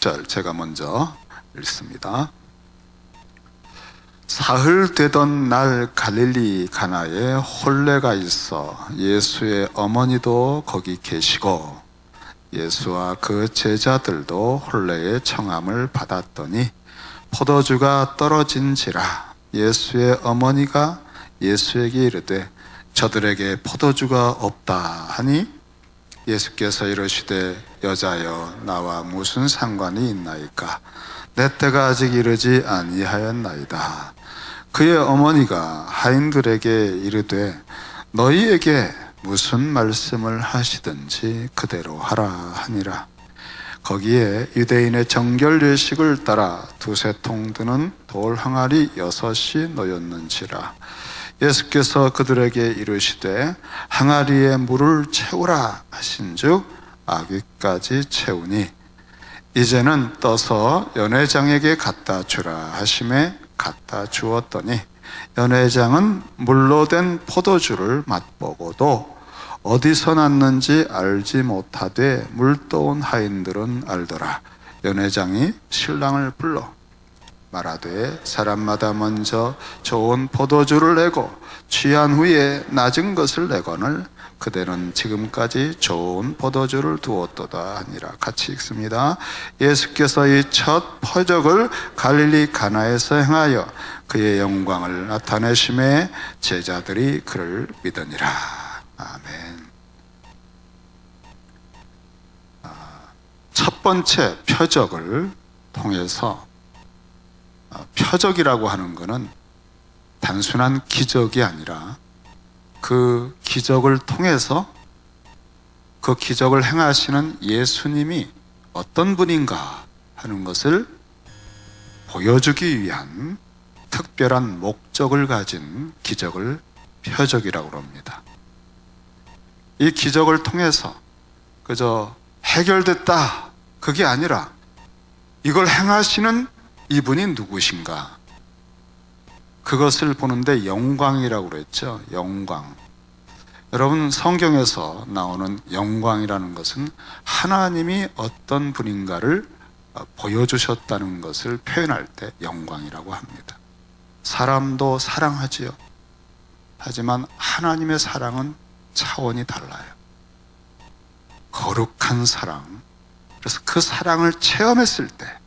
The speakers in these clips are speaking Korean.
절 제가 먼저 읽습니다. 사흘 되던 날 갈릴리 가나에 혼례가 있어 예수의 어머니도 거기 계시고 예수와 그 제자들도 혼례의 청함을 받았더니 포도주가 떨어진지라. 예수의 어머니가 예수에게 이르되 저들에게 포도주가 없다 하니 예수께서 이르시되 여자여 나와 무슨 상관이 있나이까? 내 때가 아직 이르지 아니하였나이다. 그의 어머니가 하인들에게 이르되 너희에게 무슨 말씀을 하시든지 그대로 하라 하니라. 거기에 유대인의 정결 예식을 따라 두세 통 드는 돌 항아리 6이 놓였는지라. 예수께서 그들에게 이르시되 항아리에 물을 채우라 하신즉 아귀까지 채우니 이제는 떠서 연회장에게 갖다 주라 하심에 갖다 주었더니 연회장은 물로 된 포도주를 맛보고도 어디서 났는지 알지 못하되 물떠온 하인들은 알더라. 연회장이 신랑을 불러 말하되 사람마다 먼저 좋은 포도주를 내고 취한 후에 낮은 것을 내거늘 그대는 지금까지 좋은 포도주를 두었도다 하니라. 같이 읽습니다. 예수께서 이 첫 표적을 갈릴리 가나에서 행하여 그의 영광을 나타내심에 제자들이 그를 믿으니라. 아멘. 첫 번째 표적을 통해서, 표적이라고 하는 것은 단순한 기적이 아니라 그 기적을 통해서 그 기적을 행하시는 예수님이 어떤 분인가 하는 것을 보여주기 위한 특별한 목적을 가진 기적을 표적이라고 합니다. 이 기적을 통해서 그저 해결됐다 그게 아니라 이걸 행하시는 이분이 누구신가, 그것을 보는데 영광이라고 그랬죠. 영광. 여러분, 성경에서 나오는 영광이라는 것은 하나님이 어떤 분인가를 보여주셨다는 것을 표현할 때 영광이라고 합니다. 사람도 사랑하지요. 하지만 하나님의 사랑은 차원이 달라요. 거룩한 사랑. 그래서 그 사랑을 체험했을 때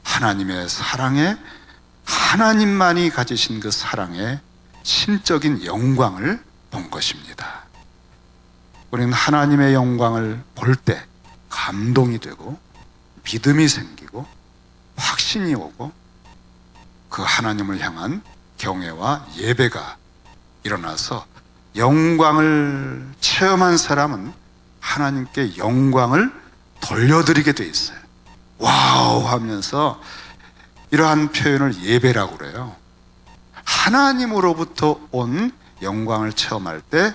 하나님의 사랑에, 하나님만이 가지신 그 사랑의 신적인 영광을 본 것입니다. 우리는 하나님의 영광을 볼 때 감동이 되고 믿음이 생기고 확신이 오고 그 하나님을 향한 경외와 예배가 일어나서 영광을 체험한 사람은 하나님께 영광을 돌려드리게 돼 있어요. 와우 하면서 이러한 표현을 예배라고 그래요. 하나님으로부터 온 영광을 체험할 때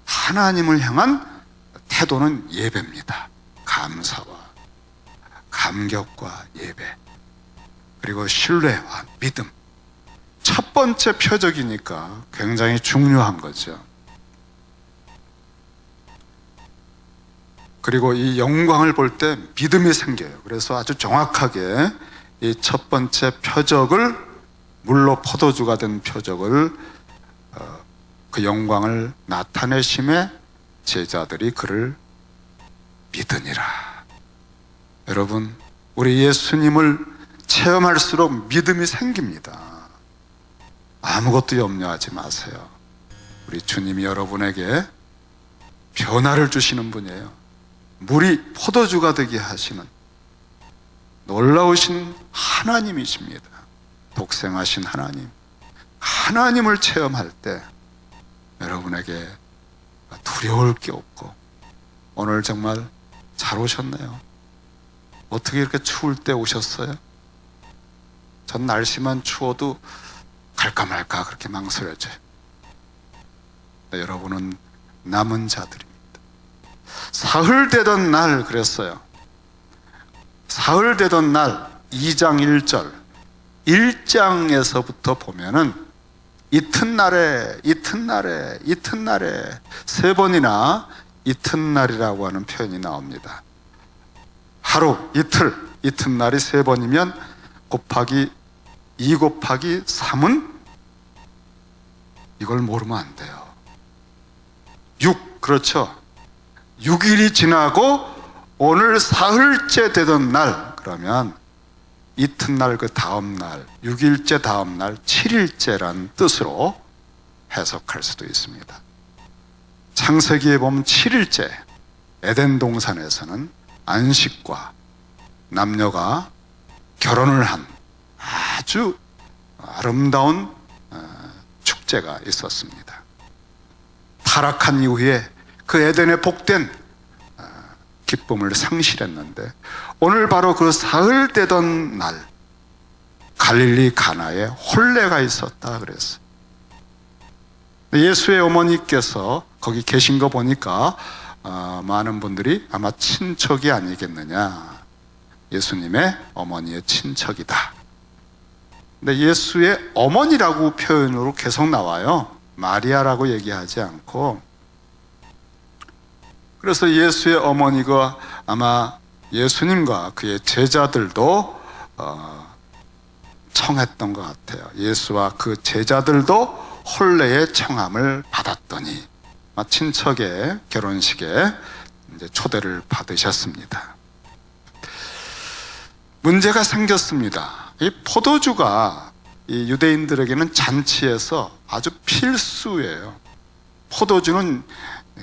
하나님을 향한 태도는 예배입니다. 감사와 감격과 예배, 그리고 신뢰와 믿음. 첫 번째 표적이니까 굉장히 중요한 거죠. 그리고 이 영광을 볼 때 믿음이 생겨요. 그래서 아주 정확하게 이 첫 번째 표적을, 물로 포도주가 된 표적을, 그 영광을 나타내심에 제자들이 그를 믿으니라. 여러분, 우리 예수님을 체험할수록 믿음이 생깁니다. 아무것도 염려하지 마세요. 우리 주님이 여러분에게 변화를 주시는 분이에요. 물이 포도주가 되게 하시는 놀라우신 하나님이십니다. 독생하신 하나님. 하나님을 체험할 때 여러분에게 두려울 게 없고, 오늘 정말 잘 오셨네요. 어떻게 이렇게 추울 때 오셨어요? 전 날씨만 추워도 갈까 말까 그렇게 망설여져요. 여러분은 남은 자들입니다. 사흘 되던 날 그랬어요. 사흘 되던 날 2장 1절 1장에서부터 보면은 이튿날에 세 번이나 이튿날이라고 하는 표현이 나옵니다. 하루, 이틀, 이튿날이 3번이면 곱하기 2 곱하기 3은 이걸 모르면 안 돼요. 6, 그렇죠. 6일이 지나고 오늘 사흘째 되던 날, 그러면 이튿날 그 다음 날, 6일째 다음 날 7일째란 뜻으로 해석할 수도 있습니다. 창세기에 보면 7일째 에덴 동산에서는 안식과 남녀가 결혼을 한 아주 아름다운 축제가 있었습니다. 타락한 이후에 그 에덴의 복된 기쁨을 상실했는데, 오늘 바로 그 사흘 되던 날 갈릴리 가나에 혼례가 있었다 그랬어요. 예수의 어머니께서 거기 계신 거 보니까 많은 분들이 아마 친척이 아니겠느냐, 예수님의 어머니의 친척이다. 근데 예수의 어머니라고 표현으로 계속 나와요. 마리아라고 얘기하지 않고. 그래서 예수의 어머니가 아마 예수님과 그의 제자들도 청했던 것 같아요. 예수와 그 제자들도 혼례의 청함을 받았더니 친척의 결혼식에 이제 초대를 받으셨습니다. 문제가 생겼습니다. 이 포도주가 이 유대인들에게는 잔치에서 아주 필수예요. 포도주는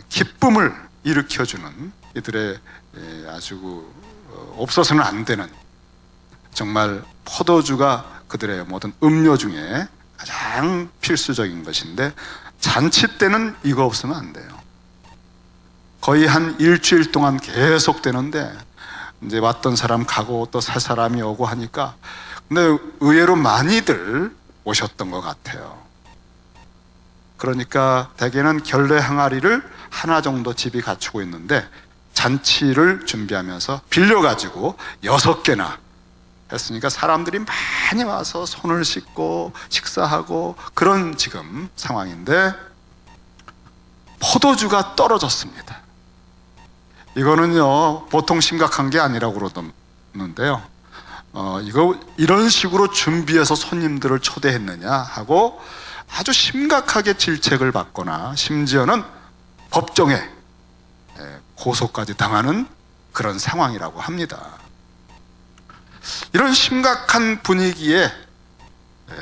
기쁨을 일으켜주는, 이들의 아주 없어서는 안 되는, 정말 포도주가 그들의 모든 음료 중에 가장 필수적인 것인데, 잔치 때는 이거 없으면 안 돼요. 거의 한 일주일 동안 계속 되는데, 이제 왔던 사람 가고 또 새 사람이 오고 하니까, 근데 의외로 많이들 오셨던 것 같아요. 그러니까 대개는 결례 항아리를 하나 정도 집이 갖추고 있는데, 잔치를 준비하면서 빌려가지고 6개나 했으니까 사람들이 많이 와서 손을 씻고 식사하고 그런 지금 상황인데, 포도주가 떨어졌습니다. 이거는요 보통 심각한 게 아니라고 그러는데요, 이거 이런 식으로 준비해서 손님들을 초대했느냐 하고 아주 심각하게 질책을 받거나 심지어는 법정에 고소까지 당하는 그런 상황이라고 합니다. 이런 심각한 분위기에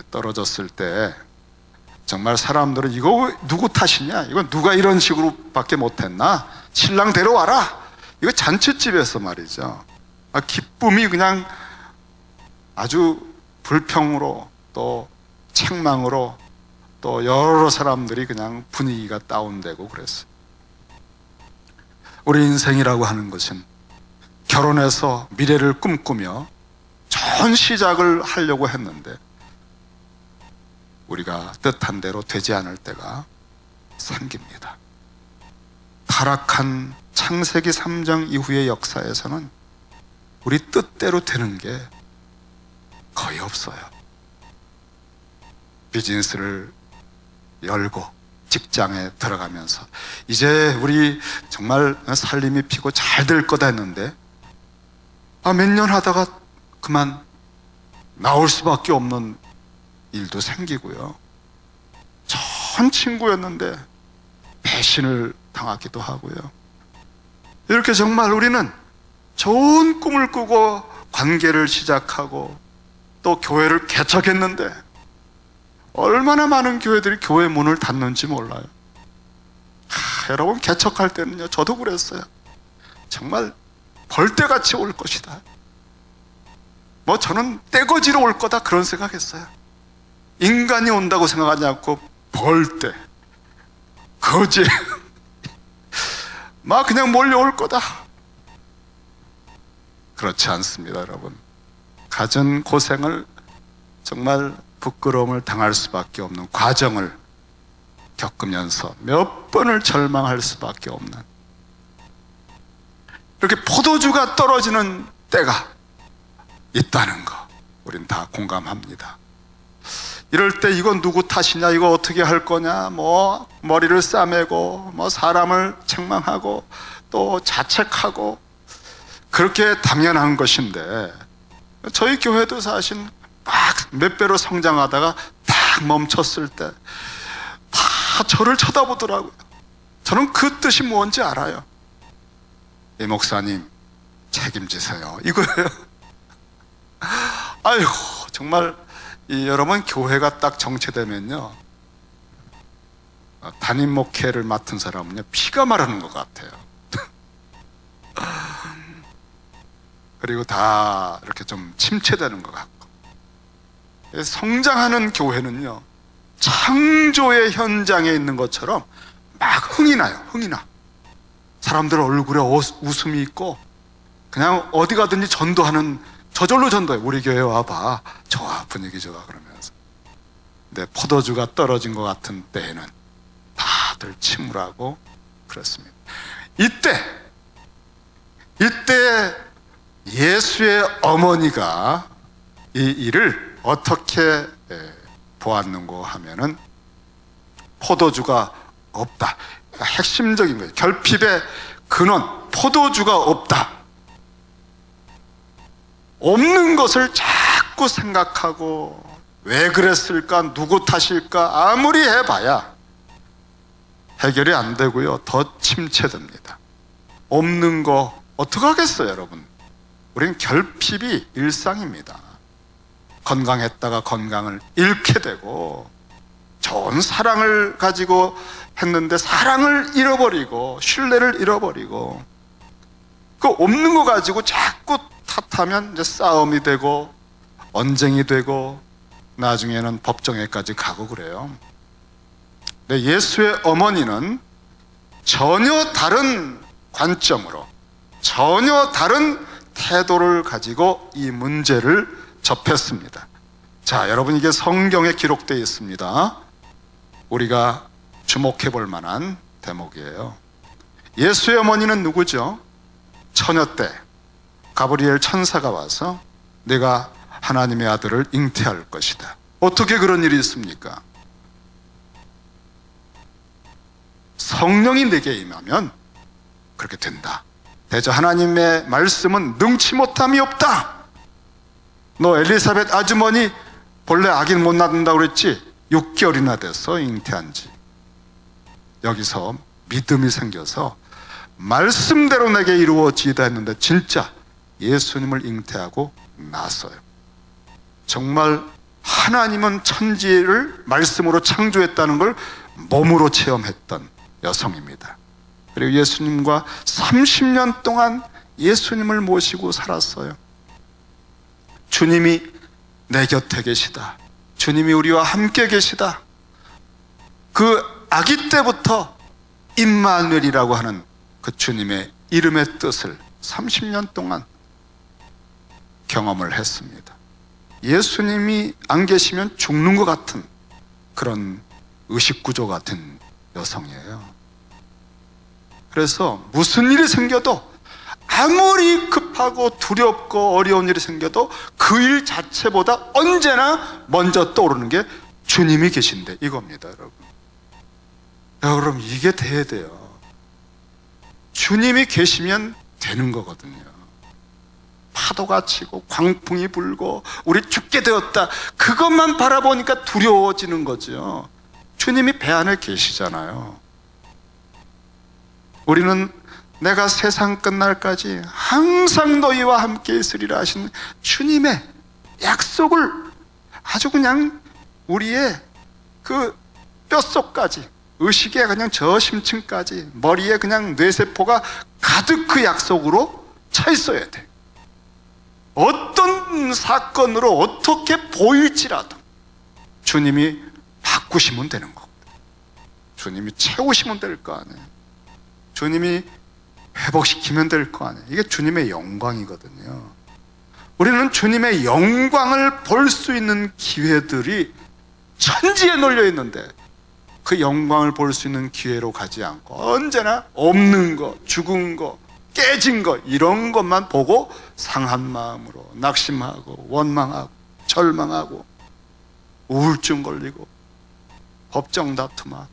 떨어졌을 때 정말 사람들은 이거 누구 탓이냐, 이건 누가 이런 식으로 밖에 못했나, 신랑 데려와라, 이거 잔치집에서 말이죠, 기쁨이 그냥 아주 불평으로 또 책망으로 또 여러 사람들이 그냥 분위기가 다운되고 그랬어요. 우리 인생이라고 하는 것은 결혼해서 미래를 꿈꾸며 좋은 시작을 하려고 했는데 우리가 뜻한 대로 되지 않을 때가 생깁니다. 타락한 창세기 3장 이후의 역사에서는 우리 뜻대로 되는 게 거의 없어요. 비즈니스를 열고 직장에 들어가면서 이제 우리 정말 살림이 피고 잘 될 거다 했는데 몇 년 하다가 그만 나올 수밖에 없는 일도 생기고요. 좋은 친구였는데 배신을 당하기도 하고요. 이렇게 정말 우리는 좋은 꿈을 꾸고 관계를 시작하고 또 교회를 개척했는데 얼마나 많은 교회들이 교회 문을 닫는지 몰라요. 여러분, 개척할 때는요, 저도 그랬어요. 정말 벌떼같이 올 것이다. 저는 떼거지로 올 거다, 그런 생각했어요. 인간이 온다고 생각하지 않고 벌떼, 거지 막 그냥 몰려올 거다. 그렇지 않습니다, 여러분. 갖은 고생을, 정말 부끄러움을 당할 수밖에 없는 과정을 겪으면서 몇 번을 절망할 수밖에 없는, 이렇게 포도주가 떨어지는 때가 있다는 거 우린 다 공감합니다. 이럴 때 이건 누구 탓이냐, 이거 어떻게 할 거냐, 머리를 싸매고 사람을 책망하고 또 자책하고, 그렇게 당연한 것인데 저희 교회도 사실 막 몇 배로 성장하다가 딱 멈췄을 때 다 저를 쳐다보더라고요. 저는 그 뜻이 뭔지 알아요. 이 목사님 책임지세요, 이거예요. 아이고, 정말 여러분, 교회가 딱 정체되면요, 담임 목회를 맡은 사람은요 피가 마르는 것 같아요. 그리고 다 이렇게 좀 침체되는 것 같고. 성장하는 교회는요 창조의 현장에 있는 것처럼 막 흥이 나요. 흥이 나. 사람들 얼굴에 웃음이 있고 그냥 어디 가든지 전도하는, 저절로 전도해. 우리 교회 와봐, 좋아, 분위기 좋아, 그러면서. 근데 포도주가 떨어진 것 같은 때에는 다들 침울하고 그렇습니다. 이때 예수의 어머니가 이 일을 어떻게 보았는고 하면은, 포도주가 없다. 핵심적인 거예요. 결핍의 근원, 포도주가 없다. 없는 것을 자꾸 생각하고 왜 그랬을까, 누구 탓일까, 아무리 해봐야 해결이 안 되고요, 더 침체됩니다. 없는 거 어떡하겠어요, 여러분? 우리는 결핍이 일상입니다. 건강했다가 건강을 잃게 되고, 좋은 사랑을 가지고 했는데 사랑을 잃어버리고, 신뢰를 잃어버리고, 그 없는 거 가지고 자꾸 탓하면 이제 싸움이 되고 언쟁이 되고 나중에는 법정에까지 가고 그래요. 근데 예수의 어머니는 전혀 다른 관점으로, 전혀 다른 태도를 가지고 이 문제를 접했습니다. 자, 여러분, 이게 성경에 기록되어 있습니다. 우리가 주목해 볼 만한 대목이에요. 예수의 어머니는 누구죠? 처녀 때 가브리엘 천사가 와서 내가 하나님의 아들을 잉태할 것이다. 어떻게 그런 일이 있습니까? 성령이 내게 임하면 그렇게 된다. 대저 하나님의 말씀은 능치 못함이 없다. 너 엘리사벳 아주머니 본래 아기 못 낳는다고 그랬지? 6개월이나 돼서 잉태한 지. 여기서 믿음이 생겨서 말씀대로 내게 이루어지다 했는데 진짜 예수님을 잉태하고 낳았어요. 정말 하나님은 천지를 말씀으로 창조했다는 걸 몸으로 체험했던 여성입니다. 그리고 예수님과 30년 동안 예수님을 모시고 살았어요. 주님이 내 곁에 계시다, 주님이 우리와 함께 계시다, 그 아기 때부터 임마누엘이라고 하는 그 주님의 이름의 뜻을 30년 동안 경험을 했습니다. 예수님이 안 계시면 죽는 것 같은 그런 의식구조 같은 여성이에요. 그래서 무슨 일이 생겨도, 아무리 급하고 두렵고 어려운 일이 생겨도 그 일 자체보다 언제나 먼저 떠오르는 게 주님이 계신데 이겁니다, 여러분. 여러분, 이게 돼야 돼요. 주님이 계시면 되는 거거든요. 파도가 치고 광풍이 불고 우리 죽게 되었다, 그것만 바라보니까 두려워지는 거죠. 주님이 배 안에 계시잖아요. 우리는 내가 세상 끝날까지 항상 너희와 함께 있으리라 하신 주님의 약속을 아주 그냥 우리의 그 뼛속까지, 의식의 그냥 저심층까지, 머리에 그냥 뇌세포가 가득 그 약속으로 차 있어야 돼. 어떤 사건으로 어떻게 보일지라도 주님이 바꾸시면 되는 겁니다. 주님이 채우시면 될 거 아니에요. 주님이 회복시키면 될 거 아니에요. 이게 주님의 영광이거든요. 우리는 주님의 영광을 볼 수 있는 기회들이 천지에 널려 있는데 그 영광을 볼 수 있는 기회로 가지 않고 언제나 없는 거, 죽은 거, 깨진 거, 이런 것만 보고 상한 마음으로 낙심하고 원망하고 절망하고 우울증 걸리고 법정 다툼하고.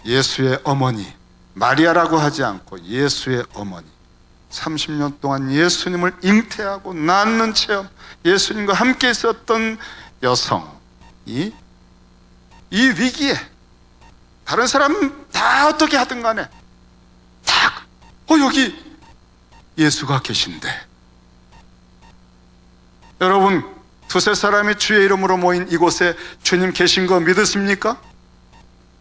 예수의 어머니, 마리아라고 하지 않고 예수의 어머니, 30년 동안 예수님을 잉태하고 낳는 체험, 예수님과 함께 있었던 여성이 이 위기에 다른 사람 다 어떻게 하든 간에 딱 여기 예수가 계신데, 여러분 두세 사람이 주의 이름으로 모인 이곳에 주님 계신 거 믿으십니까?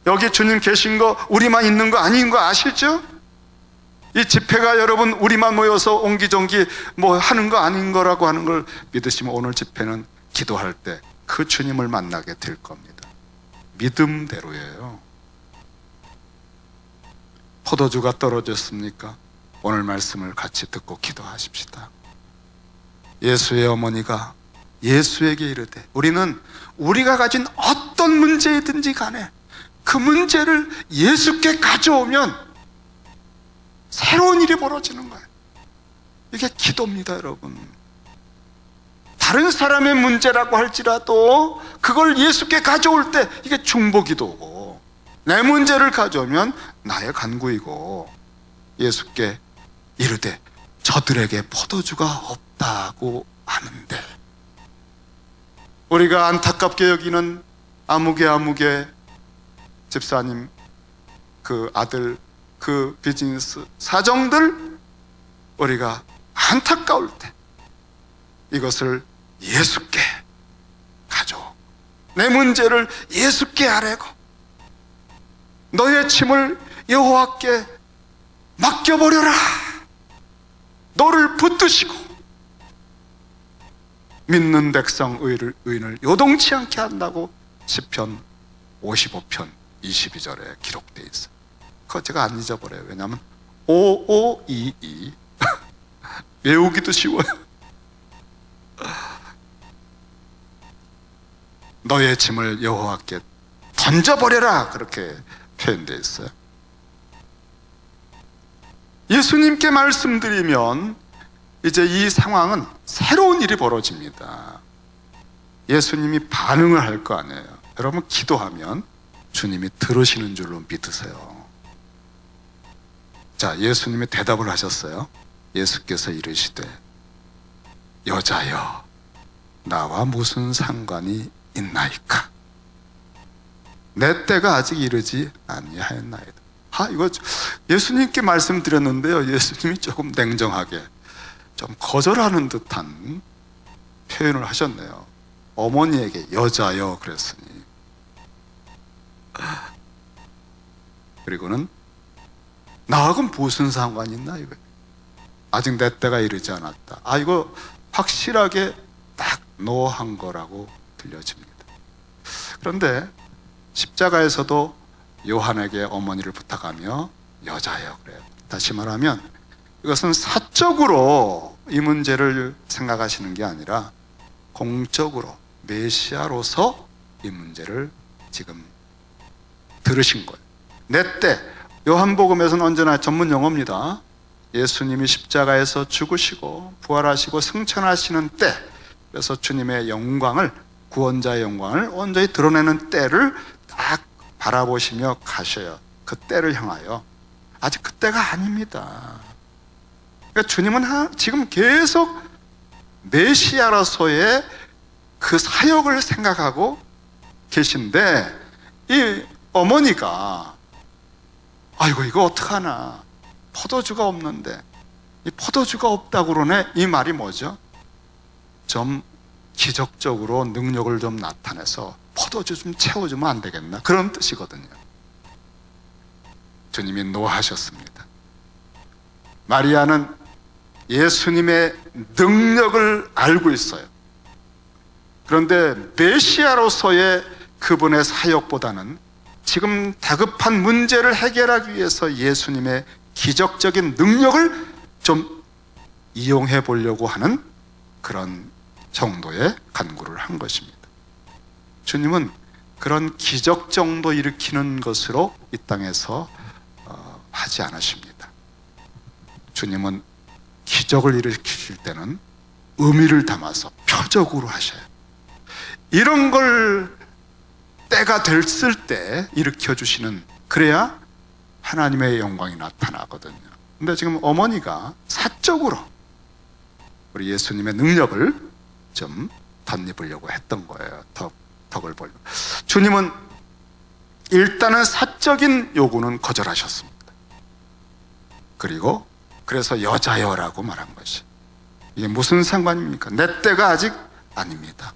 여기 주님 계신 거 우리만 있는 거 아닌 거 아시죠? 이 집회가 여러분 우리만 모여서 옹기종기 뭐 하는 거 아닌 거라고 하는 걸 믿으시면 오늘 집회는 기도할 때 그 주님을 만나게 될 겁니다. 믿음대로예요. 포도주가 떨어졌습니까? 오늘 말씀을 같이 듣고 기도하십시다. 예수의 어머니가 예수에게 이르되, 우리는 우리가 가진 어떤 문제이든지 간에 그 문제를 예수께 가져오면 새로운 일이 벌어지는 거예요. 이게 기도입니다, 여러분. 다른 사람의 문제라고 할지라도 그걸 예수께 가져올 때 이게 중보기도고, 내 문제를 가져오면 나의 간구이고, 예수께 이르되 저들에게 포도주가 없다고 하는데, 우리가 안타깝게 여기는 아무개 집사님 그 아들 그 비즈니스 사정들, 우리가 안타까울 때 이것을 예수께 가져오, 내 문제를 예수께 아뢰고 너의 짐을 여호와께 맡겨버려라, 너를 붙드시고 믿는 백성 의인을 요동치 않게 한다고 시편 55편 22절에 기록되어 있어요. 그거 제가 안 잊어버려요. 왜냐하면 5522 외우기도 쉬워요. 너의 짐을 여호와께 던져버려라, 그렇게 표현되어 있어요. 예수님께 말씀드리면 이제 이 상황은 새로운 일이 벌어집니다. 예수님이 반응을 할 거 아니에요. 여러분 기도하면 주님이 들으시는 줄로 믿으세요. 자, 예수님이 대답을 하셨어요. 예수께서 이르시되 여자여 나와 무슨 상관이 있나이까? 내 때가 아직 이르지 아니하였나이다. 이거 예수님께 말씀드렸는데요, 예수님이 조금 냉정하게 좀 거절하는 듯한 표현을 하셨네요. 어머니에게 여자여 그랬으니, 그리고는 나하고 무슨 상관이 있나, 이거 아직 내 때가 이르지 않았다. 이거 확실하게 딱 노한 거라고 들려집니다. 그런데 십자가에서도 요한에게 어머니를 부탁하며 여자여 그래요. 다시 말하면 이것은 사적으로 이 문제를 생각하시는 게 아니라 공적으로 메시아로서 이 문제를 지금 들으신 거예요. 내 때, 요한복음에서는 언제나 전문 용어입니다. 예수님이 십자가에서 죽으시고 부활하시고 승천하시는 때, 그래서 주님의 영광을, 구원자의 영광을 온전히 드러내는 때를 딱 바라보시며 가셔요. 그 때를 향하여. 아직 그 때가 아닙니다. 그러니까 주님은 지금 계속 메시아로서의 그 사역을 생각하고 계신데, 이 어머니가 아이고 이거 어떡하나, 포도주가 없는데, 이 포도주가 없다고 그러네, 이 말이 뭐죠? 좀 기적적으로 능력을 좀 나타내서 포도주 좀 채워주면 안 되겠나, 그런 뜻이거든요. 주님이 노하셨습니다. 마리아는 예수님의 능력을 알고 있어요. 그런데 메시아로서의 그분의 사역보다는 지금 다급한 문제를 해결하기 위해서 예수님의 기적적인 능력을 좀 이용해 보려고 하는 그런 정도의 간구를 한 것입니다. 주님은 그런 기적 정도 일으키는 것으로 이 땅에서 하지 않으십니다. 주님은 기적을 일으키실 때는 의미를 담아서 표적으로 하셔요. 이런 걸 때가 됐을 때 일으켜 주시는, 그래야 하나님의 영광이 나타나거든요. 근데 지금 어머니가 사적으로 우리 예수님의 능력을 좀 덧입으려고 했던 거예요. 덕을 보려고. 주님은 일단은 사적인 요구는 거절하셨습니다. 그리고 그래서 여자여라고 말한 것이, 이게 무슨 상관입니까? 내 때가 아직 아닙니다.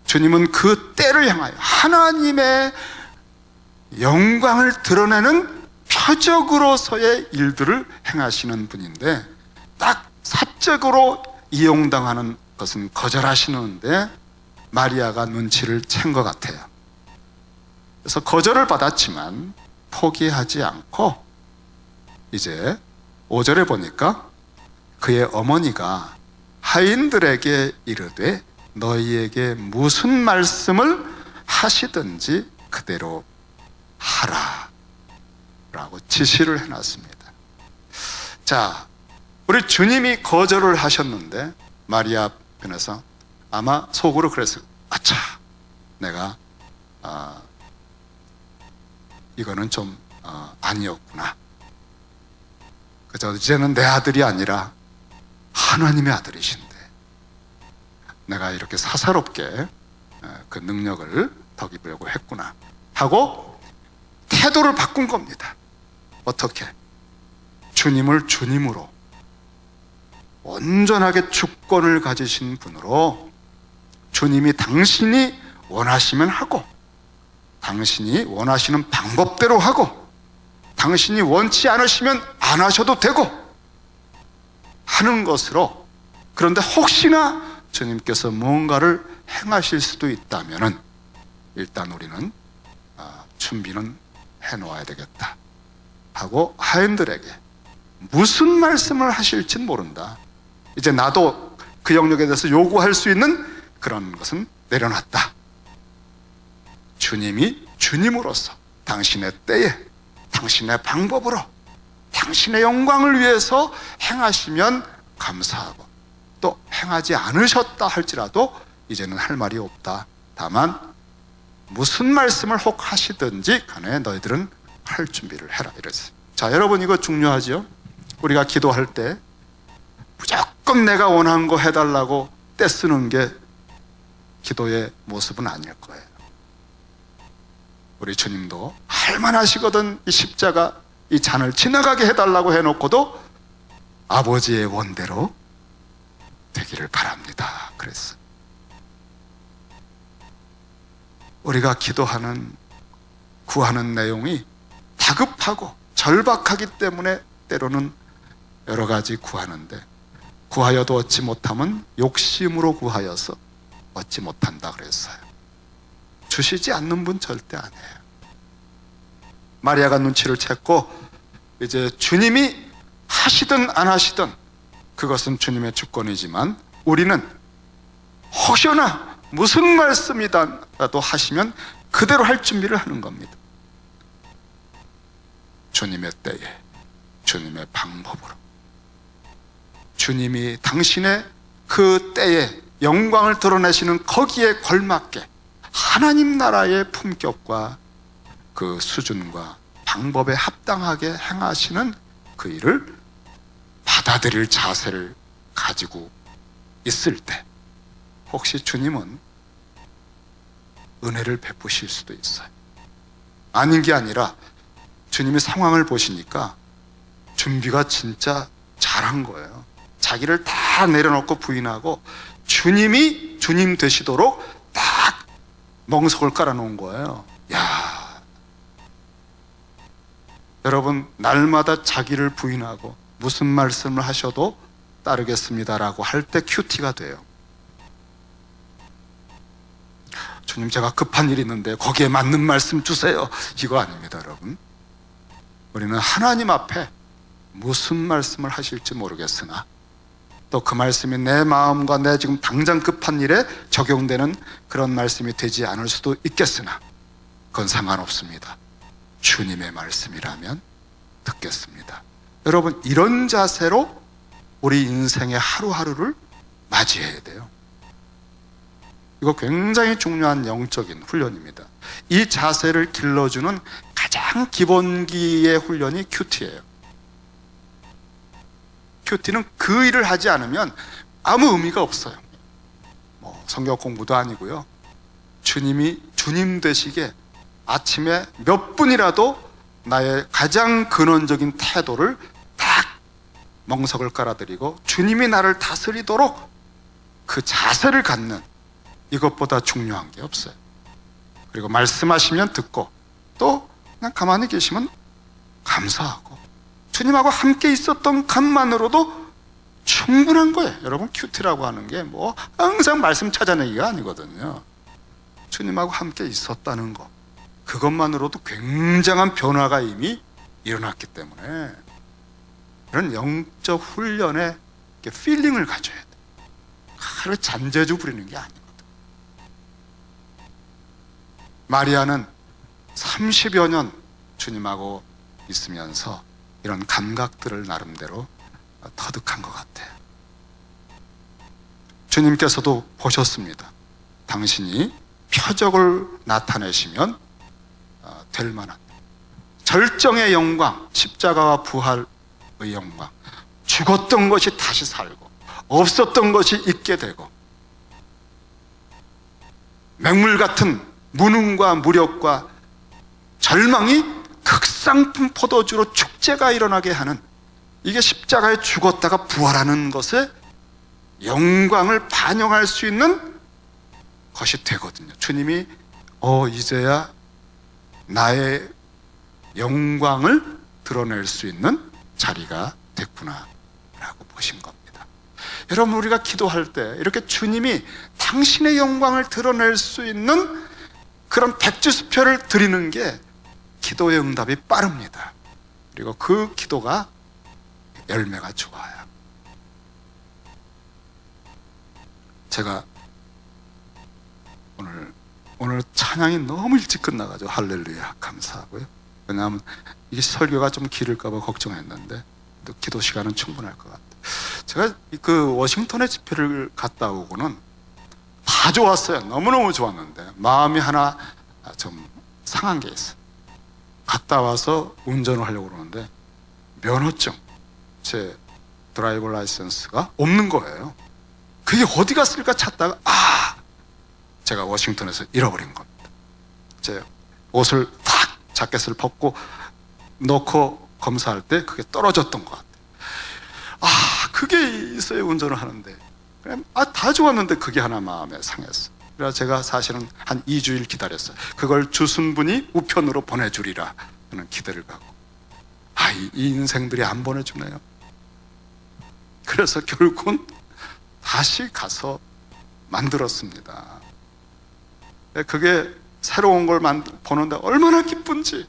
주님은 그 때를 향하여 하나님의 영광을 드러내는 표적으로서의 일들을 행하시는 분인데, 딱 사적으로 이용당하는 것은 거절하시는데 마리아가 눈치를 챈 것 같아요. 그래서 거절을 받았지만 포기하지 않고 이제 5절에 보니까 그의 어머니가 하인들에게 이르되 너희에게 무슨 말씀을 하시든지 그대로 하라 라고 지시를 해놨습니다. 자, 우리 주님이 거절을 하셨는데 마리아 편에서 아마 속으로 그랬어요. 아차, 내가 이거는 좀 아니었구나. 그래서 이제는 내 아들이 아니라 하나님의 아들이신데 내가 이렇게 사사롭게 그 능력을 덕입으려고 했구나 하고 태도를 바꾼 겁니다. 어떻게? 주님을 주님으로, 온전하게 주권을 가지신 분으로 주님이 당신이 원하시면 하고, 당신이 원하시는 방법대로 하고, 당신이 원치 않으시면 안 하셔도 되고 하는 것으로, 그런데 혹시나 주님께서 무언가를 행하실 수도 있다면 일단 우리는 준비는 해놓아야 되겠다 하고 하인들에게 무슨 말씀을 하실진 모른다. 이제 나도 그 영역에 대해서 요구할 수 있는 그런 것은 내려놨다. 주님이 주님으로서 당신의 때에 당신의 방법으로 당신의 영광을 위해서 행하시면 감사하고, 또 행하지 않으셨다 할지라도 이제는 할 말이 없다. 다만 무슨 말씀을 혹 하시든지 간에 너희들은 할 준비를 해라 이랬어요. 자, 여러분 이거 중요하죠? 우리가 기도할 때 무조건 내가 원하는 거 해달라고 떼쓰는 게 기도의 모습은 아닐 거예요. 우리 주님도 할만하시거든 이 십자가 이 잔을 지나가게 해달라고 해놓고도 아버지의 원대로 되기를 바랍니다 그랬어요. 우리가 기도하는, 구하는 내용이 다급하고 절박하기 때문에 때로는 여러 가지 구하는데, 구하여도 얻지 못하면 욕심으로 구하여서 얻지 못한다 그랬어요. 주시지 않는 분 절대 안 해요. 마리아가 눈치를 챘고 이제 주님이 하시든 안 하시든 그것은 주님의 주권이지만 우리는 혹여나 무슨 말씀이라도 하시면 그대로 할 준비를 하는 겁니다. 주님의 때에, 주님의 방법으로, 주님이 당신의 그 때에 영광을 드러내시는 거기에 걸맞게 하나님 나라의 품격과 그 수준과 방법에 합당하게 행하시는 그 일을 받아들일 자세를 가지고 있을 때 혹시 주님은 은혜를 베푸실 수도 있어요. 아닌 게 아니라 주님이 상황을 보시니까 준비가 진짜 잘한 거예요. 자기를 다 내려놓고 부인하고 주님이 주님 되시도록 딱 멍석을 깔아놓은 거예요. 야, 여러분 날마다 자기를 부인하고 무슨 말씀을 하셔도 따르겠습니다라고 할 때 큐티가 돼요. 주님 제가 급한 일이 있는데 거기에 맞는 말씀 주세요. 이거 아닙니다, 여러분. 우리는 하나님 앞에 무슨 말씀을 하실지 모르겠으나 또 그 말씀이 내 마음과 내 지금 당장 급한 일에 적용되는 그런 말씀이 되지 않을 수도 있겠으나 그건 상관없습니다. 주님의 말씀이라면 듣겠습니다. 여러분 이런 자세로 우리 인생의 하루하루를 맞이해야 돼요. 이거 굉장히 중요한 영적인 훈련입니다. 이 자세를 길러주는 가장 기본기의 훈련이 큐티예요. 큐티는 그 일을 하지 않으면 아무 의미가 없어요. 뭐 성경 공부도 아니고요. 주님이 주님 되시게 아침에 몇 분이라도 나의 가장 근원적인 태도를 딱 멍석을 깔아드리고 주님이 나를 다스리도록 그 자세를 갖는, 이것보다 중요한 게 없어요. 그리고 말씀하시면 듣고 또 그냥 가만히 계시면 감사하고, 주님하고 함께 있었던 것만으로도 충분한 거예요. 여러분, 큐티라고 하는 게 뭐 항상 말씀 찾아내기가 아니거든요. 주님하고 함께 있었다는 거, 그것만으로도 굉장한 변화가 이미 일어났기 때문에 이런 영적 훈련에 필링을 가져야 돼. 하루 잔재주 부리는 게 아니거든. 마리아는 30여 년 주님하고 있으면서 이런 감각들을 나름대로 터득한 것 같아요. 주님께서도 보셨습니다. 당신이 표적을 나타내시면 될 만한 절정의 영광, 십자가와 부활의 영광, 죽었던 것이 다시 살고 없었던 것이 있게 되고 맹물 같은 무능과 무력과 절망이 극상품 포도주로 축제가 일어나게 하는, 이게 십자가에 죽었다가 부활하는 것의 영광을 반영할 수 있는 것이 되거든요. 주님이 이제야 나의 영광을 드러낼 수 있는 자리가 됐구나 라고 보신 겁니다. 여러분, 우리가 기도할 때 이렇게 주님이 당신의 영광을 드러낼 수 있는 그런 백지수표를 드리는 게 기도의 응답이 빠릅니다. 그리고 그 기도가 열매가 좋아요. 제가 오늘 찬양이 너무 일찍 끝나가지고 할렐루야 감사하고요. 왜냐하면 이게 설교가 좀 길을까봐 걱정했는데 또 기도 시간은 충분할 것 같아요. 제가 그 워싱턴에 집회를 갔다 오고는 다 좋았어요. 너무너무 좋았는데 마음이 하나 좀 상한 게 있어요. 갔다 와서 운전을 하려고 그러는데 면허증, 제 드라이버 라이센스가 없는 거예요. 그게 어디 갔을까 찾다가 제가 워싱턴에서 잃어버린 겁니다. 제 옷을 탁 자켓을 벗고 넣고 검사할 때 그게 떨어졌던 것 같아요. 그게 있어요. 운전을 하는데 다 좋았는데 그게 하나 마음에 상했어. 그래서 제가 사실은 한 2주일 기다렸어요. 그걸 주순 분이 우편으로 보내주리라 하는 기대를 갖고 이 인생들이 안 보내주네요. 그래서 결국은 다시 가서 만들었습니다. 그게 새로운 걸 보는데 얼마나 기쁜지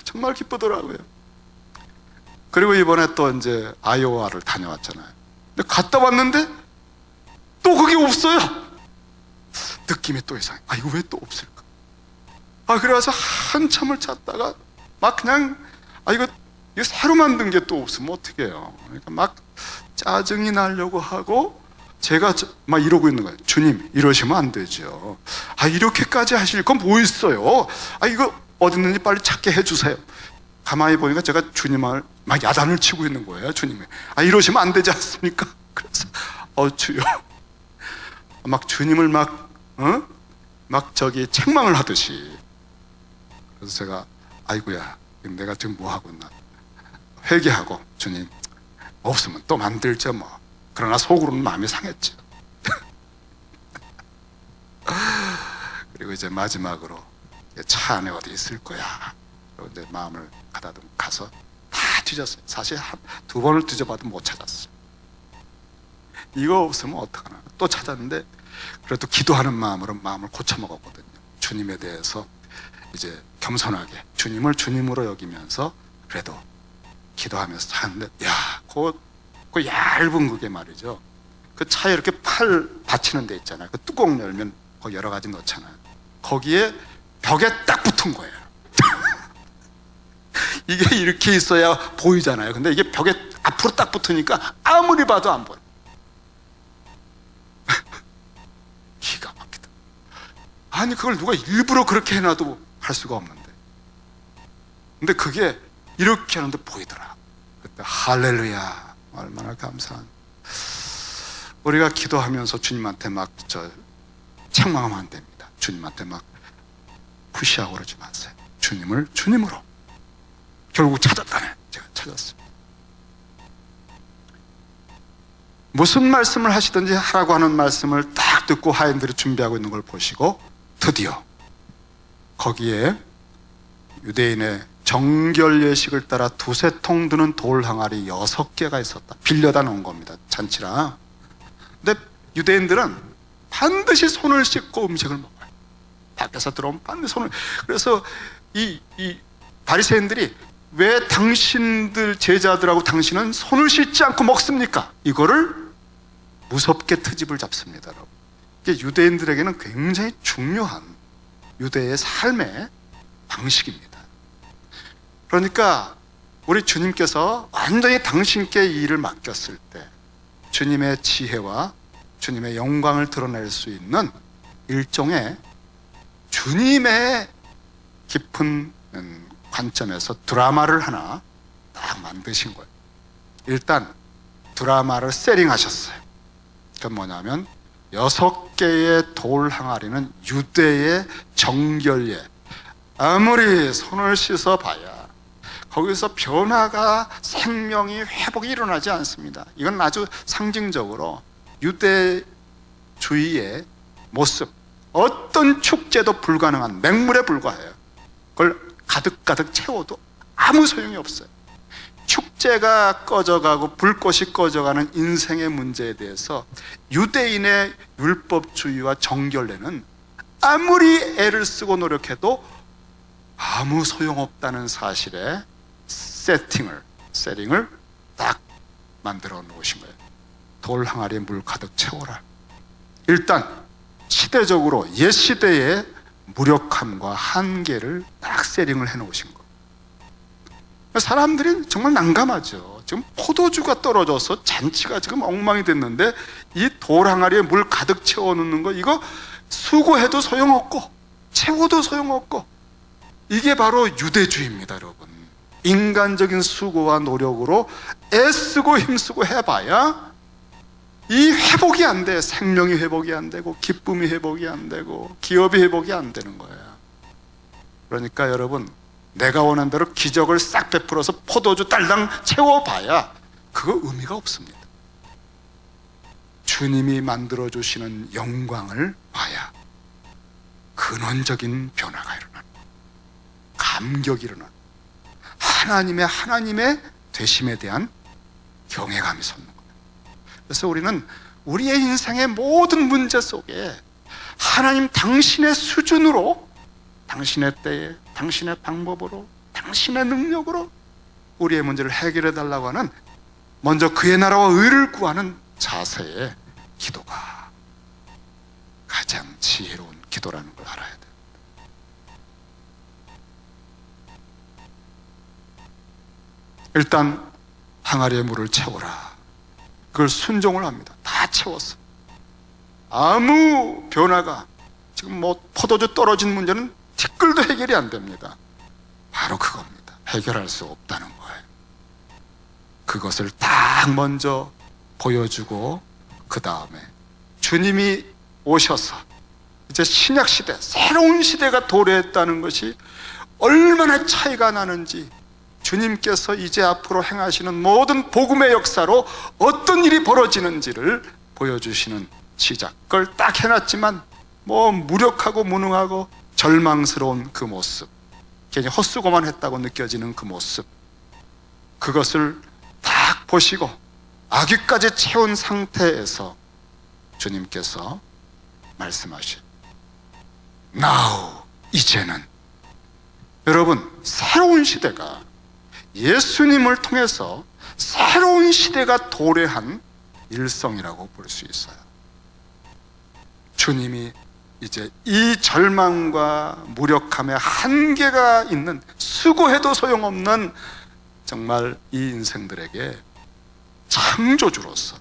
정말 기쁘더라고요. 그리고 이번에 또 이제 아이오와를 다녀왔잖아요. 근데 갔다 왔는데 또 그게 없어요. 느낌이 또 이상해. 이거 왜 또 없을까? 그래서 한참을 찾다가 막 그냥 이거 새로 만든 게 또 없으면 어떡해요. 그러니까 막 짜증이 나려고 하고 제가 막 이러고 있는 거예요. 주님, 이러시면 안 되죠. 이렇게까지 하실 건 뭐 있어요? 이거 어디 있는지 빨리 찾게 해주세요. 가만히 보니까 제가 주님을 막 야단을 치고 있는 거예요. 주님이 이러시면 안 되지 않습니까? 그래서 주여, 막 주님을 막 책망을 하듯이. 그래서 제가 아이고야, 내가 지금 뭐 하고 있나 회개하고, 주님 없으면 또 만들죠 뭐. 그러나 속으로는 마음이 상했죠. 그리고 이제 마지막으로 차 안에 어디 있을 거야. 그리고 이제 마음을 가서 다 뒤졌어요. 사실 두 번을 뒤져봐도 못 찾았어요. 이거 없으면 어떡하나. 또 찾았는데 그래도 기도하는 마음으로 마음을 고쳐먹었거든요. 주님에 대해서 이제 겸손하게 주님을 주님으로 여기면서 그래도 기도하면서 하는데 그 얇은 그게 말이죠. 그 차에 이렇게 팔 받치는 데 있잖아요. 그 뚜껑 열면 거기 여러 가지 넣잖아요. 거기에 벽에 딱 붙은 거예요. 이게 이렇게 있어야 보이잖아요. 근데 이게 벽에 앞으로 딱 붙으니까 아무리 봐도 안 보여. 기가 막히다. 그걸 누가 일부러 그렇게 해놔도 할 수가 없는데. 근데 그게 이렇게 하는데 보이더라. 그때 할렐루야 얼마나 감사한. 우리가 기도하면서 주님한테 막 책망하면 안 됩니다. 주님한테 막 푸시하고 그러지 마세요. 주님을 주님으로. 결국 찾았다네. 제가 찾았습니다. 무슨 말씀을 하시든지 하라고 하는 말씀을 딱 듣고 하인들이 준비하고 있는 걸 보시고 드디어 거기에 유대인의 정결 예식을 따라 두세 통 드는 돌 항아리 6개가 있었다. 빌려다 놓은 겁니다. 잔치랑. 근데 유대인들은 반드시 손을 씻고 음식을 먹어요. 밖에서 들어오면 반드시 손을. 그래서 이 바리새인들이 왜 당신들 제자들하고 당신은 손을 씻지 않고 먹습니까? 이거를 무섭게 트집을 잡습니다. 여러분. 이게 유대인들에게는 굉장히 중요한 유대의 삶의 방식입니다. 그러니까 우리 주님께서 완전히 당신께 이 일을 맡겼을 때 주님의 지혜와 주님의 영광을 드러낼 수 있는 일종의 주님의 깊은 관점에서 드라마를 하나 딱 만드신 거예요. 일단 드라마를 세팅하셨어요. 그건 뭐냐면 6개의 돌 항아리는 유대의 정결예. 아무리 손을 씻어봐야 거기서 변화가, 생명이, 회복이 일어나지 않습니다. 이건 아주 상징적으로 유대주의의 모습. 어떤 축제도 불가능한 맹물에 불과해요. 그걸 가득가득 채워도 아무 소용이 없어요. 축제가 꺼져가고 불꽃이 꺼져가는 인생의 문제에 대해서 유대인의 율법주의와 정결례는 아무리 애를 쓰고 노력해도 아무 소용없다는 사실에 세팅을 딱 만들어 놓으신 거예요. 돌 항아리에 물 가득 채워라. 일단 시대적으로 옛 시대의 무력함과 한계를 딱 세팅을 해 놓으신 거예요. 사람들이 정말 난감하죠. 지금 포도주가 떨어져서 잔치가 지금 엉망이 됐는데 이 돌 항아리에 물 가득 채워 놓는 거, 이거 수고해도 소용없고 채워도 소용없고, 이게 바로 유대주의입니다. 여러분, 인간적인 수고와 노력으로 애쓰고 힘쓰고 해봐야 이 회복이 안 돼. 생명이 회복이 안 되고 기쁨이 회복이 안 되고 기업이 회복이 안 되는 거예요. 그러니까 여러분, 내가 원하는 대로 기적을 싹 베풀어서 포도주 딸랑 채워봐야 그거 의미가 없습니다. 주님이 만들어주시는 영광을 봐야 근원적인 변화가 일어나는, 감격이 일어나는, 하나님의 되심에 대한 경외감이 솟는 거예요. 그래서 우리는 우리의 인생의 모든 문제 속에 하나님 당신의 수준으로, 당신의 때에, 당신의 방법으로, 당신의 능력으로 우리의 문제를 해결해 달라고 하는, 먼저 그의 나라와 의를 구하는 자세의 기도가 가장 지혜로운 기도라는 걸 알아야 돼요. 일단 항아리에 물을 채워라. 그걸 순종을 합니다. 다 채웠어. 아무 변화가, 지금 뭐 포도주 떨어진 문제는 티끌도 해결이 안 됩니다. 바로 그겁니다. 해결할 수 없다는 거예요. 그것을 딱 먼저 보여주고, 그 다음에 주님이 오셔서 이제 신약 시대, 새로운 시대가 도래했다는 것이 얼마나 차이가 나는지, 주님께서 이제 앞으로 행하시는 모든 복음의 역사로 어떤 일이 벌어지는지를 보여주시는 시작. 그걸 딱 해놨지만 뭐 무력하고 무능하고 절망스러운 그 모습, 괜히 헛수고만 했다고 느껴지는 그 모습, 그것을 딱 보시고 아귀까지 채운 상태에서 주님께서 말씀하신 Now, 이제는, 여러분, 새로운 시대가, 예수님을 통해서 새로운 시대가 도래한 일성이라고 볼 수 있어요. 주님이 이제 이 절망과 무력함의 한계가 있는, 수고해도 소용없는 정말 이 인생들에게 창조주로서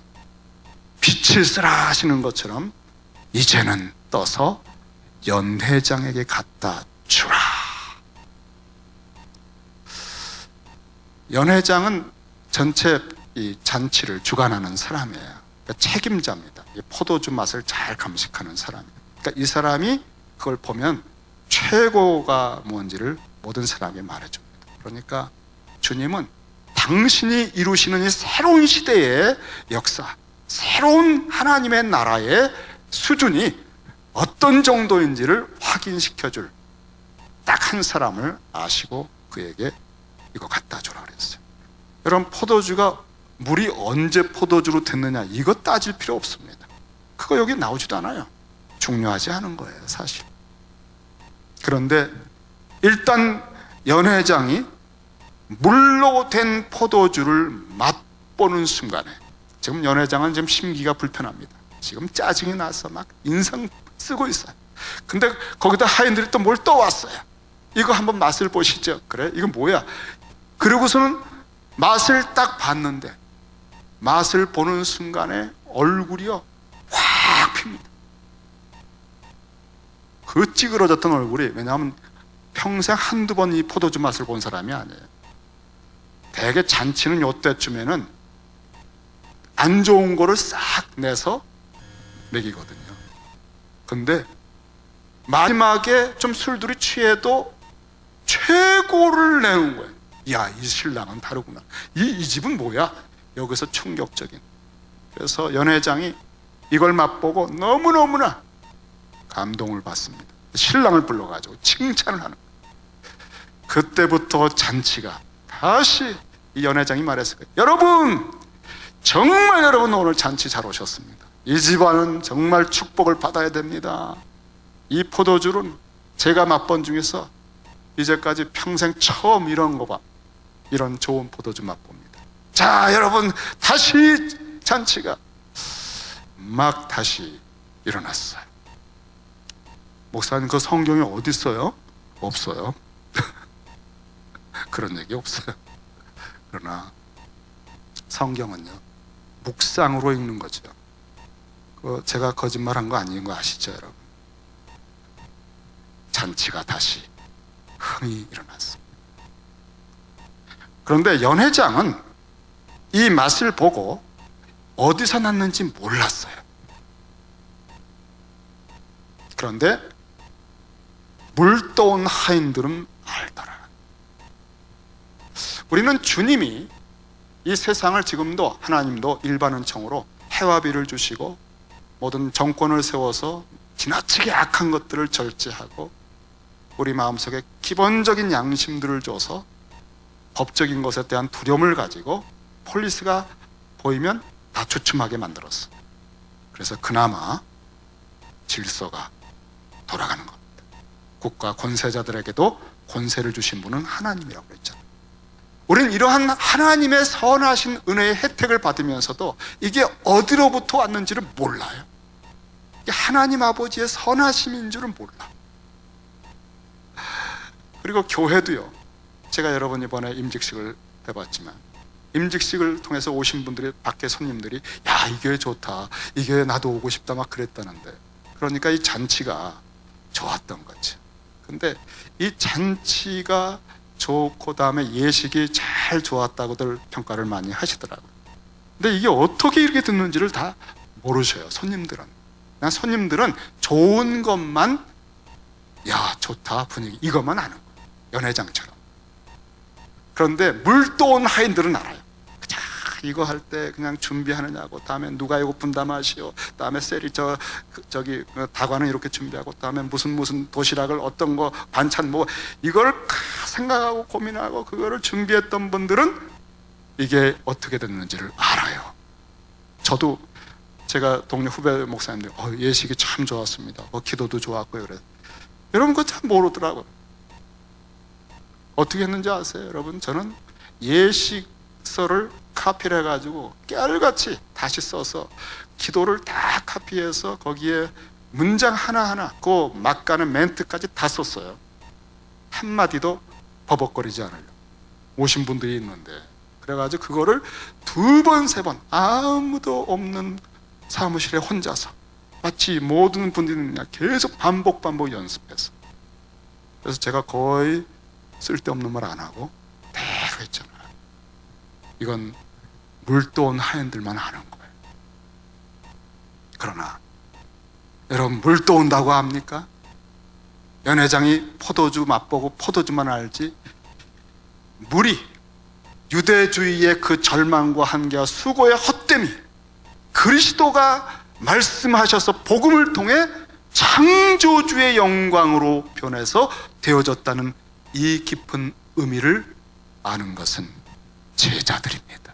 빛을 쓰라 하시는 것처럼 이제는 떠서 연회장에게 갖다 주라. 연회장은 전체 이 잔치를 주관하는 사람이에요. 그러니까 책임자입니다. 이 포도주 맛을 잘 감식하는 사람이에요. 그러니까 이 사람이 그걸 보면 최고가 뭔지를 모든 사람이 말해줍니다. 그러니까 주님은 당신이 이루시는 이 새로운 시대의 역사, 새로운 하나님의 나라의 수준이 어떤 정도인지를 확인시켜줄 딱 한 사람을 아시고 그에게 이거 갖다 주라 그랬어요. 여러분, 포도주가 물이 언제 포도주로 됐느냐 이거 따질 필요 없습니다. 그거 여기 나오지도 않아요. 중요하지 않은 거예요, 사실. 그런데 일단 연회장이 물로 된 포도주를 맛보는 순간에, 지금 연회장은 지금 심기가 불편합니다. 지금 짜증이 나서 막 인상 쓰고 있어요. 근데 거기다 하인들이 또 뭘 떠왔어요. 이거 한번 맛을 보시죠. 그래, 이거 뭐야? 그러고서는 맛을 딱 봤는데, 맛을 보는 순간에 얼굴이요 확 핍니다. 그 찌그러졌던 얼굴이, 왜냐하면 평생 한두 번 이 포도주 맛을 본 사람이 아니에요. 대개 잔치는 요때쯤에는 안 좋은 거를 싹 내서 먹이거든요. 근데 마지막에 좀 술들이 취해도 최고를 내는 거예요. 야, 이 신랑은 다르구나. 이 집은 뭐야? 여기서 충격적인. 그래서 연회장이 이걸 맛보고 너무너무나 감동을 받습니다. 신랑을 불러가지고 칭찬을 하는 거예요. 그때부터 잔치가 다시 이 연회장이 말했을 거예요. 여러분, 정말 여러분 오늘 잔치 잘 오셨습니다. 이 집안은 정말 축복을 받아야 됩니다. 이 포도주는 제가 맛본 중에서 이제까지 평생 처음 이런 거 봐. 이런 좋은 포도주 맛봅니다. 자, 여러분, 다시 잔치가 막 다시 일어났어요. 목사님, 그 성경에 어디 있어요? 없어요. 그런 얘기 없어요. 그러나 성경은요, 묵상으로 읽는 거죠. 제가 거짓말한 거 아닌 거 아시죠, 여러분? 잔치가 다시 흥이 일어났습니다. 그런데 연회장은 이 맛을 보고 어디서 났는지 몰랐어요. 그런데 물떠온 하인들은 알더라. 우리는 주님이 이 세상을 지금도, 하나님도 일반 은총으로 해와 비를 주시고 모든 정권을 세워서 지나치게 악한 것들을 절제하고 우리 마음속에 기본적인 양심들을 줘서 법적인 것에 대한 두려움을 가지고 폴리스가 보이면 다 주춤하게 만들었어. 그래서 그나마 질서가 돌아가는 겁니다. 국가 권세자들에게도 권세를 주신 분은 하나님이라고 했잖아요. 우리는 이러한 하나님의 선하신 은혜의 혜택을 받으면서도 이게 어디로부터 왔는지를 몰라요. 이게 하나님 아버지의 선하심인 줄은 몰라. 그리고 교회도요, 제가 여러분 이번에 임직식을 해봤지만 임직식을 통해서 오신 분들이, 밖에 손님들이 야, 이 교회 좋다, 이 교회 나도 오고 싶다 막 그랬다는데, 그러니까 이 잔치가 좋았던 거죠. 근데 이 잔치가 좋고 다음에 예식이 잘 좋았다고들 평가를 많이 하시더라고요. 근데 이게 어떻게 이렇게 듣는지를 다 모르셔요, 손님들은. 그냥 손님들은 좋은 것만, 야, 좋다, 분위기, 이것만 아는 거예요, 연회장처럼. 그런데 물떠온 하인들은 알아요. 자, 이거 할 때 그냥 준비하느냐고, 다음에 누가 이거 분담하시오, 다음에 셀이 저기 다과는 이렇게 준비하고, 다음에 무슨 도시락을 어떤 거 반찬 뭐, 이걸 생각하고 고민하고 그거를 준비했던 분들은 이게 어떻게 됐는지를 알아요. 저도 제가 동료 후배 목사님들 예식이 참 좋았습니다, 기도도 좋았고요, 그래. 여러분 그거 참 모르더라고요. 어떻게 했는지 아세요, 여러분? 저는 예식서를 카피를 해가지고 깨알같이 다시 써서 기도를 다 카피해서 거기에 문장 하나하나, 그 막가는 멘트까지 다 썼어요. 한마디도 버벅거리지 않으려고. 오신 분들이 있는데, 그래가지고 그거를 2번, 3번 아무도 없는 사무실에 혼자서 마치 모든 분들이 그냥 계속 반복 연습해서, 그래서 제가 거의 쓸데없는 말 안 하고 대로 했잖아요. 이건 물도온 하인들만 아는 거예요. 그러나 여러분, 물 떠온다고 합니까? 연회장이 포도주 맛보고 포도주만 알지, 물이 유대주의의 그 절망과 한계와 수고의 헛됨이 그리스도가 말씀하셔서 복음을 통해 창조주의 영광으로 변해서 되어졌다는 이 깊은 의미를 아는 것은 제자들입니다.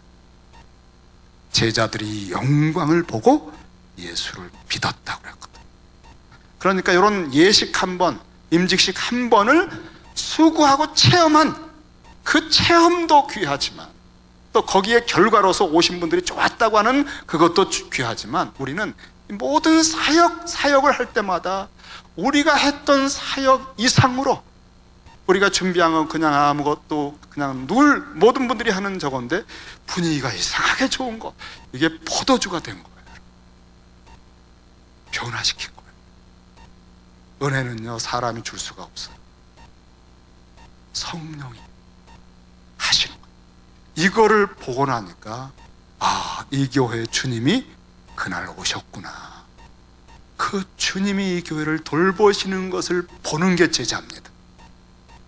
제자들이 이 영광을 보고 예수를 믿었다고 그랬거든요. 그러니까 이런 예식 한 번, 임직식 한 번을 수고하고 체험한 그 체험도 귀하지만, 또 거기에 결과로서 오신 분들이 좋았다고 하는 그것도 귀하지만, 우리는 모든 사역을 할 때마다 우리가 했던 사역 이상으로 우리가 준비한 건 그냥 아무것도, 그냥 늘 모든 분들이 하는 저건데 분위기가 이상하게 좋은 거, 이게 포도주가 된 거예요. 변화시킨 거예요. 은혜는요, 사람이 줄 수가 없어요. 성령이 하시는 거예요. 이거를 보고 나니까, 아, 이 교회에 주님이 그날 오셨구나. 그 주님이 이 교회를 돌보시는 것을 보는 게 제자입니다.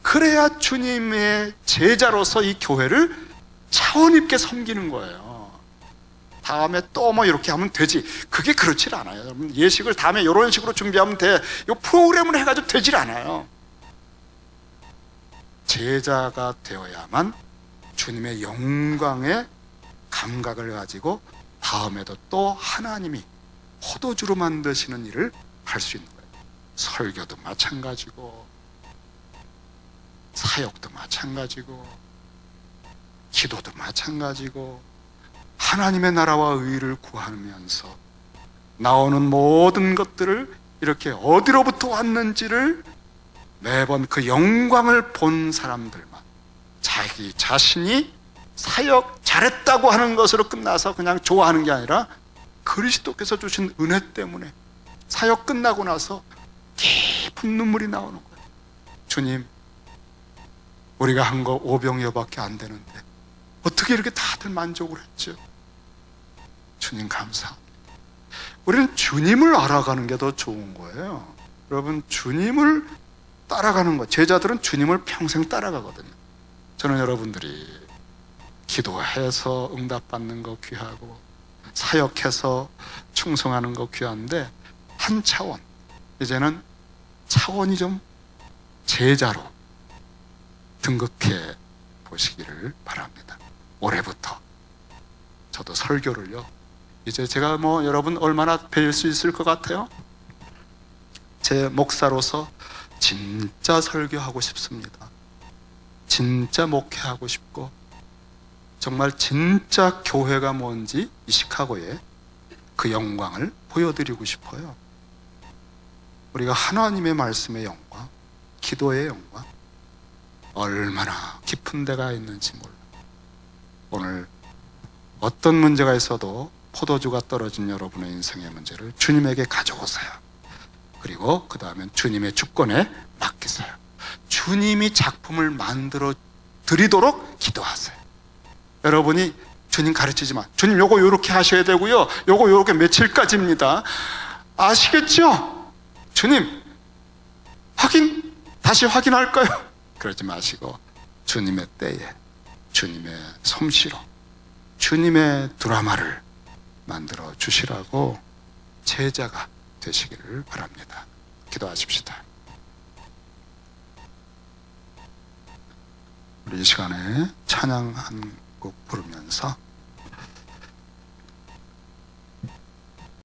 그래야 주님의 제자로서 이 교회를 차원 있게 섬기는 거예요. 다음에 또 뭐 이렇게 하면 되지, 그게 그렇질 않아요. 여러분, 예식을 다음에 이런 식으로 준비하면 돼, 이 프로그램을 해가지고 되질 않아요. 제자가 되어야만 주님의 영광의 감각을 가지고 다음에도 또 하나님이 포도주로 만드시는 일을 할 수 있는 거예요. 설교도 마찬가지고, 사역도 마찬가지고, 기도도 마찬가지고, 하나님의 나라와 의를 구하면서 나오는 모든 것들을 이렇게 어디로부터 왔는지를 매번 그 영광을 본 사람들만, 자기 자신이 사역 잘했다고 하는 것으로 끝나서 그냥 좋아하는 게 아니라 그리스도께서 주신 은혜 때문에 사역 끝나고 나서 깊은 눈물이 나오는 거예요. 주님, 우리가 한 거 5병여밖에 안 되는데 어떻게 이렇게 다들 만족을 했죠? 주님 감사합니다. 우리는 주님을 알아가는 게 더 좋은 거예요. 여러분, 주님을 따라가는 것, 제자들은 주님을 평생 따라가거든요. 저는 여러분들이 기도해서 응답받는 거 귀하고, 사역해서 충성하는 거 귀한데, 한 차원, 이제는 차원이 좀 제자로 등극해 보시기를 바랍니다. 올해부터 저도 설교를요, 이제 제가 뭐 여러분 얼마나 배울 수 있을 것 같아요? 제 목사로서 진짜 설교하고 싶습니다. 진짜 목회하고 싶고, 정말 진짜 교회가 뭔지 이 시카고에 그 영광을 보여드리고 싶어요. 우리가 하나님의 말씀의 영광, 기도의 영광, 얼마나 깊은 데가 있는지 몰라요. 오늘 어떤 문제가 있어도 포도주가 떨어진 여러분의 인생의 문제를 주님에게 가져오세요. 그리고 그 다음엔 주님의 주권에 맡기세요. 주님이 작품을 만들어 드리도록 기도하세요. 여러분이 주님 가르치지만, 주님 요거 요렇게 하셔야 되고요, 요거 요렇게 며칠까지입니다, 아시겠죠? 주님 다시 확인할까요? 그러지 마시고 주님의 때에, 주님의 솜씨로 주님의 드라마를 만들어 주시라고 제자가 되시기를 바랍니다. 기도하십시다. 우리 이 시간에 찬양 한 곡 부르면서